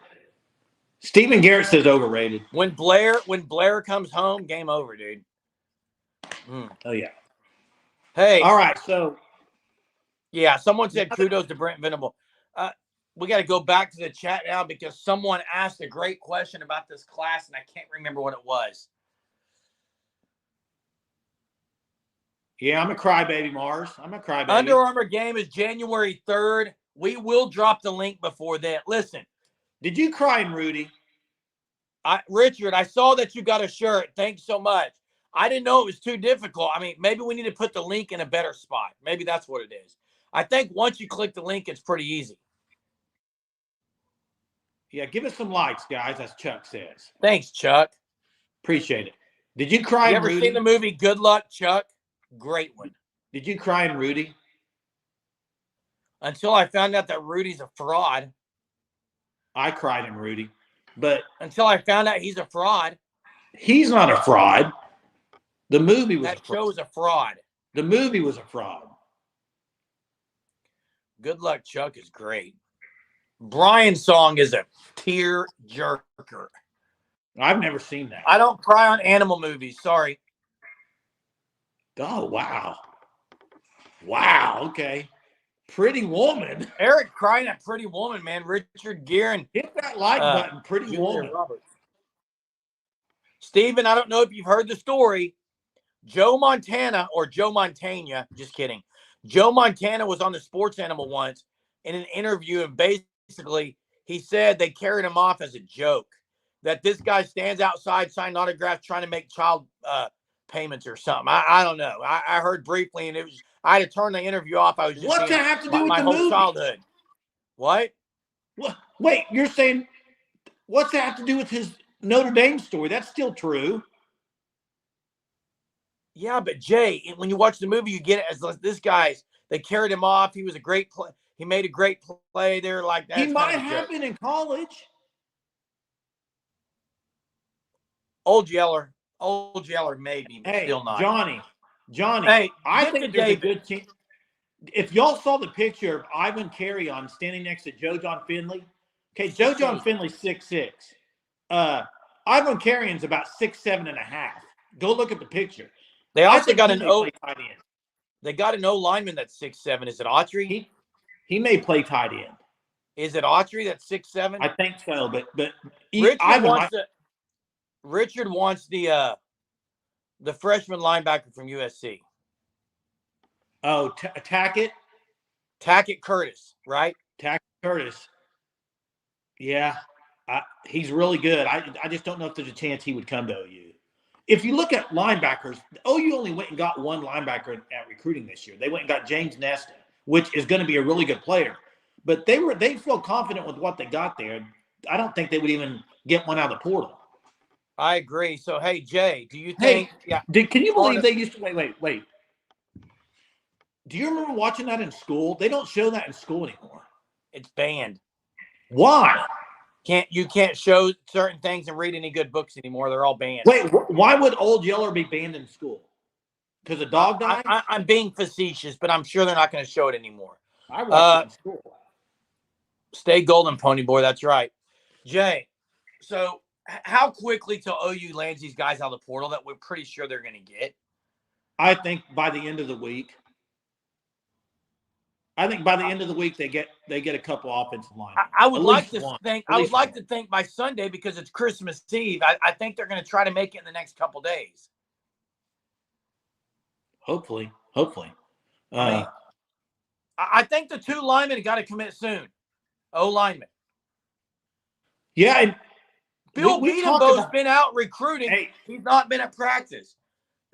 Stephen Garrett says overrated. When Blair comes home, game over, dude. Oh yeah. Hey. All right. So. Yeah, someone said kudos to Brent Venable. We got to go back to the chat now because someone asked a great question about this class, and I can't remember what it was. Yeah, I'm a crybaby, Mars. I'm a crybaby. Under Armour game is January 3rd. We will drop the link before that. Listen. Did you cry in Rudy? Richard, I saw that you got a shirt. Thanks so much. I didn't know it was too difficult. I mean, maybe we need to put the link in a better spot. Maybe that's what it is. I think once you click the link, it's pretty easy. Yeah, give us some likes, guys, as Chuck says. Thanks, Chuck. Appreciate it. Did you cry in Rudy? You ever seen the movie Good Luck, Chuck? Great one. Did you cry in Rudy? Until I found out that Rudy's a fraud. I cried in Rudy. But until I found out he's a fraud. He's not a fraud. The movie was that show was a fraud. The movie was a fraud. Good Luck, Chuck is great. Brian's song is a tear jerker. I've never seen that. I don't cry on animal movies. Sorry. Oh, wow. Wow. Okay. Pretty Woman. Eric crying at Pretty Woman, man. Richard Gere and Hit that like button. Pretty Julia Woman. Roberts. Steven, I don't know if you've heard the story. Joe Montana, just kidding. Joe Montana was on the Sports Animal once in an interview, and basically he said they carried him off as a joke. That this guy stands outside signing autographs trying to make child payments or something. I don't know. I heard briefly, and I had to turn the interview off. I was just What's that have to do with my the whole movie? childhood. What? Wait, you're saying what's that have to do with his Notre Dame story? That's still true. Yeah, but Jay, when you watch the movie, you get it as this guy's. They carried him off. He was a great play. He made a great play there, like that. He might have been in college. Old Yeller, maybe, but Hey, still not. Johnny. Hey, I think there's a good team. If y'all saw the picture of Ivan Carry-On standing next to Joe John Finley, okay, Joe John Finley's 6'6". Ivan Carry-On's about 6'7.5". Go look at the picture. They also got an tight end. They got an O lineman that's 6'7". Is it Autry? He may play tight end. Is it Autry that's 6'7"? I think so, but Richard wants the freshman linebacker from USC. Oh, Tackett Curtis, right? Tackett Curtis. Yeah, he's really good. I just don't know if there's a chance he would come to OU. If you look at linebackers, OU only went and got one linebacker at recruiting this year. They went and got James Nesta, which is going to be a really good player. But they feel confident with what they got there. I don't think they would even get one out of the portal. I agree. So, hey, Jay, do you think? Can you believe they used to wait? Do you remember watching that in school? They don't show that in school anymore. It's banned. Why? You can't show certain things and read any good books anymore. They're all banned. Wait, why would Old Yeller be banned in school? Because a dog died? I'm being facetious, but I'm sure they're not going to show it anymore. I watched it in school. Stay golden, pony boy. That's right. Jay, so how quickly till OU lands these guys out of the portal that we're pretty sure they're going to get? I think by the end of the week. I think by the end of the week they get a couple offensive line. I would like to think by Sunday, because it's Christmas Eve. I think they're going to try to make it in the next couple days. Hopefully. I think the two linemen got to commit soon. O linemen. Yeah, and Bill Beatonbo's been out recruiting. Hey, he's not been at practice.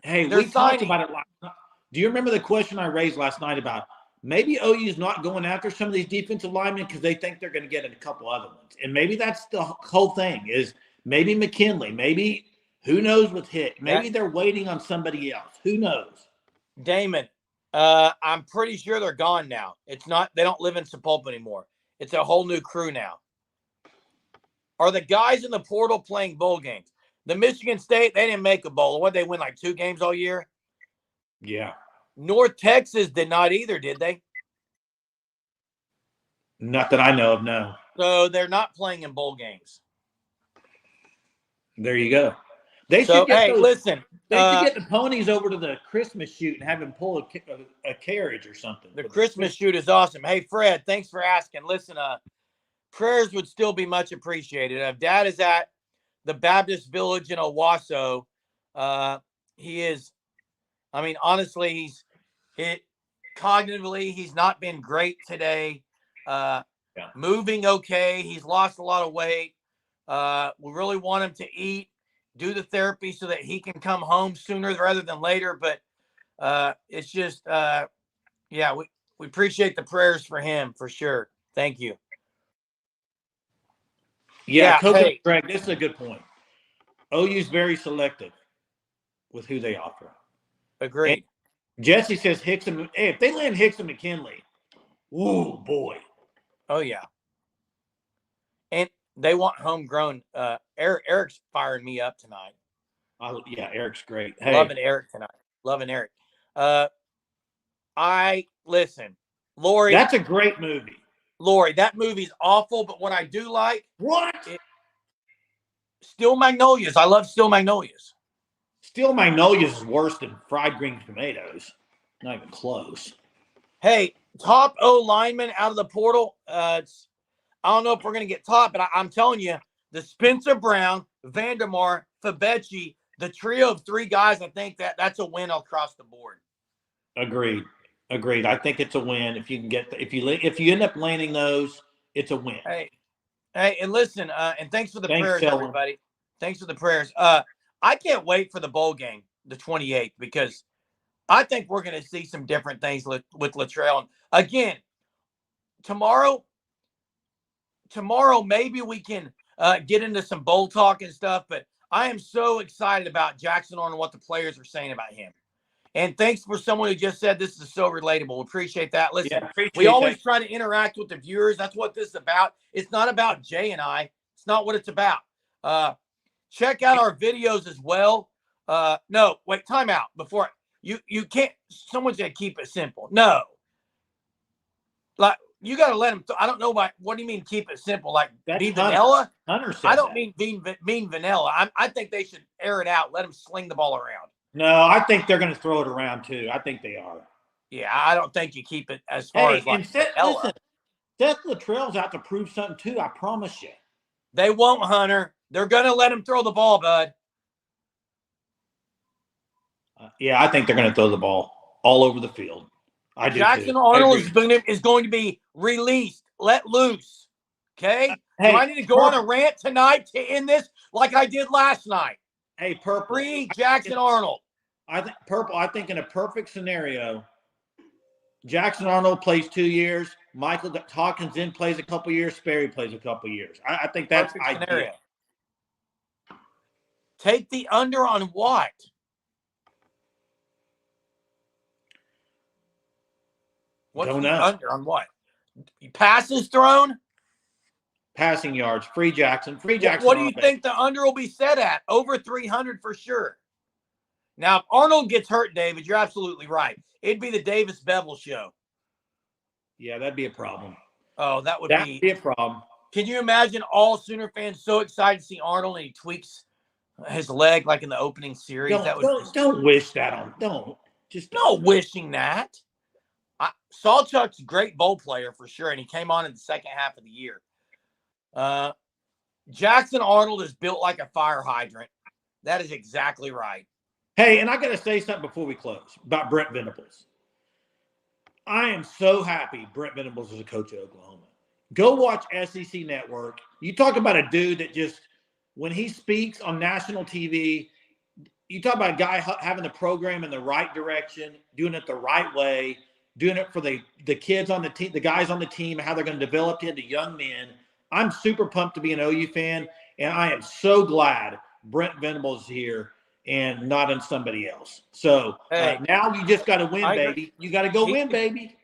Hey, we talked about it last night. Do you remember the question I raised last night about maybe OU's not going after some of these defensive linemen because they think they're going to get a couple other ones? And maybe that's the whole thing is maybe McKinley, maybe who knows with Hick. Maybe they're waiting on somebody else. Who knows? Damon, I'm pretty sure they're gone now. It's not, they don't live in Sepulpa anymore. It's a whole new crew now. Are the guys in the portal playing bowl games? The Michigan State, they didn't make a bowl. What, they win like 2 games all year? Yeah. North Texas did not either, did they? Not that I know of, no. So they're not playing in bowl games. There you go. They should get listen. They should get the ponies over to the Christmas shoot and have them pull a carriage or something. The Christmas shoot is awesome. Hey, Fred, thanks for asking. Listen, prayers would still be much appreciated. If Dad is at the Baptist Village in Owasso, he is, I mean, honestly, cognitively, he's not been great today. Moving okay. He's lost a lot of weight. We really want him to eat, do the therapy so that he can come home sooner rather than later. But it's just, we appreciate the prayers for him for sure. Thank you. Yeah, Coach Greg, this is a good point. OU's very selective with who they offer. Agreed. And Jesse says Hicks and if they land Hicks and McKinley, ooh boy. Oh yeah. And they want homegrown. Eric's firing me up tonight. Eric's great. Hey. Loving Eric tonight. Loving Eric. Lori. That's a great movie. Lori, that movie's awful, but what I do like. What? Steel Magnolias. I love Steel Magnolias. Steel Magnolias is worse than fried green tomatoes. Not even close. Hey, top O lineman out of the portal. I don't know if we're going to get top, but I'm telling you, the Spencer Brown, Vandermar, Fabechi, the trio of three guys, I think that's a win across the board. Agreed. I think it's a win if you can get if you end up landing those, it's a win. Hey, and listen, and thanks for the prayers, Selwyn. everybody. Thanks for the prayers. I can't wait for the bowl game, the 28th, because I think we're going to see some different things with Latrell. And again, tomorrow, maybe we can get into some bowl talk and stuff, but I am so excited about Jackson Arnold and what the players are saying about him. And thanks for someone who just said this is so relatable. Appreciate that. Listen, we always try to interact with the viewers. That's what this is about. It's not about Jay and I. It's not what it's about. Check out our videos as well. No, wait, time out. Before you can't, someone's going to keep it simple. No. Like, you got to let them, I don't know what do you mean keep it simple? Like, be vanilla? Hunter said I don't mean vanilla. I think they should air it out. Let them sling the ball around. No, I think they're going to throw it around too. I think they are. Yeah, I don't think you keep it as far as like listen, Seth Luttrell's out to prove something too. I promise you. They won't, Hunter. They're going to let him throw the ball, bud. Yeah, I think they're going to throw the ball all over the field. I do. Jackson Arnold is going to be released, let loose. Okay? Hey, do I need to go on a rant tonight to end this like I did last night? Hey, Purple. Free Jackson Arnold. I think in a perfect scenario, Jackson Arnold plays 2 years. Michael Hawkins then plays a couple years. Sperry plays a couple years. I think that's perfect scenario. Take the under on what? What's Don't the know. under on what? Passes thrown? Passing yards. Free Jackson. What do you think the under will be set at? Over 300 for sure. Now, if Arnold gets hurt, David, you're absolutely right. It'd be the Davis Bevel show. Yeah, that'd be a problem. Oh, that would be a problem. Can you imagine all Sooner fans so excited to see Arnold and he tweaks his leg like in the opening series? Don't wish that on. Don't. Just no wishing that. Sawchuck's a great bowl player for sure, and he came on in the second half of the year. Jackson Arnold is built like a fire hydrant. That is exactly right. Hey, and I got to say something before we close about Brent Venables. I am so happy Brent Venables is a coach at Oklahoma. Go watch SEC Network. You talk about a dude that just, when he speaks on national TV, you talk about a guy having the program in the right direction, doing it the right way, doing it for the kids on the team, the guys on the team, how they're going to develop into young men. I'm super pumped to be an OU fan, and I am so glad Brent Venables is here and not on somebody else. So now you just got to win, baby. You got to go win, baby.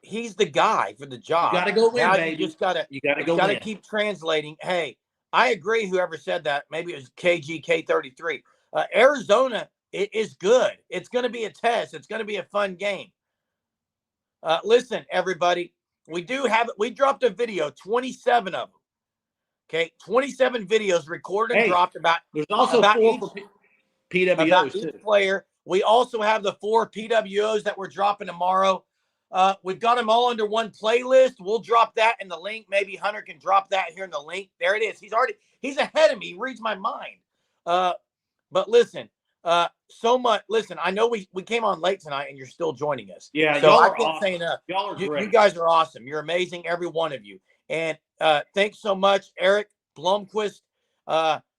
He's the guy for the job. You got to go win, now baby. You got to keep translating. Hey, I agree. Whoever said that, maybe it was KGK33. Arizona is good. It's going to be a test. It's going to be a fun game. Listen, everybody, we dropped a video, 27 of them. Okay, 27 videos recorded and dropped about. There's also about 4 for PWOs about too. Each player. We also have the 4 PWOs that we're dropping tomorrow. We've got them all under one playlist. We'll drop that in the link. Maybe Hunter can drop that here in the link. There it is. He's ahead of me. He reads my mind. But listen, so much. Listen, I know we came on late tonight and you're still joining us. Yeah, so y'all I are can't awesome. say enough. Y'all are great. You guys are awesome. You're amazing, every one of you. And thanks so much, Eric Blomquist,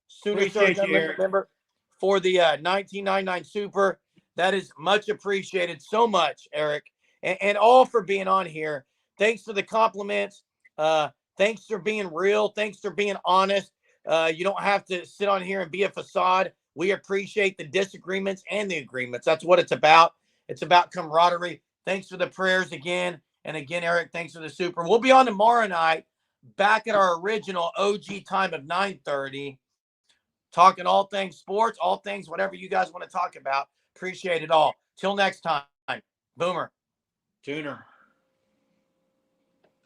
Sooner Surgeon member for the 1999 Super. That is much appreciated. So much, Eric, and all for being on here. Thanks for the compliments. Thanks for being real. Thanks for being honest. You don't have to sit on here and be a facade. We appreciate the disagreements and the agreements. That's what it's about. It's about camaraderie. Thanks for the prayers again. And again, Eric, thanks for the Super. We'll be on tomorrow night, back at our original OG time of 9:30, talking all things sports, all things, whatever you guys want to talk about. Appreciate it all. Till next time, Boomer. Tuner.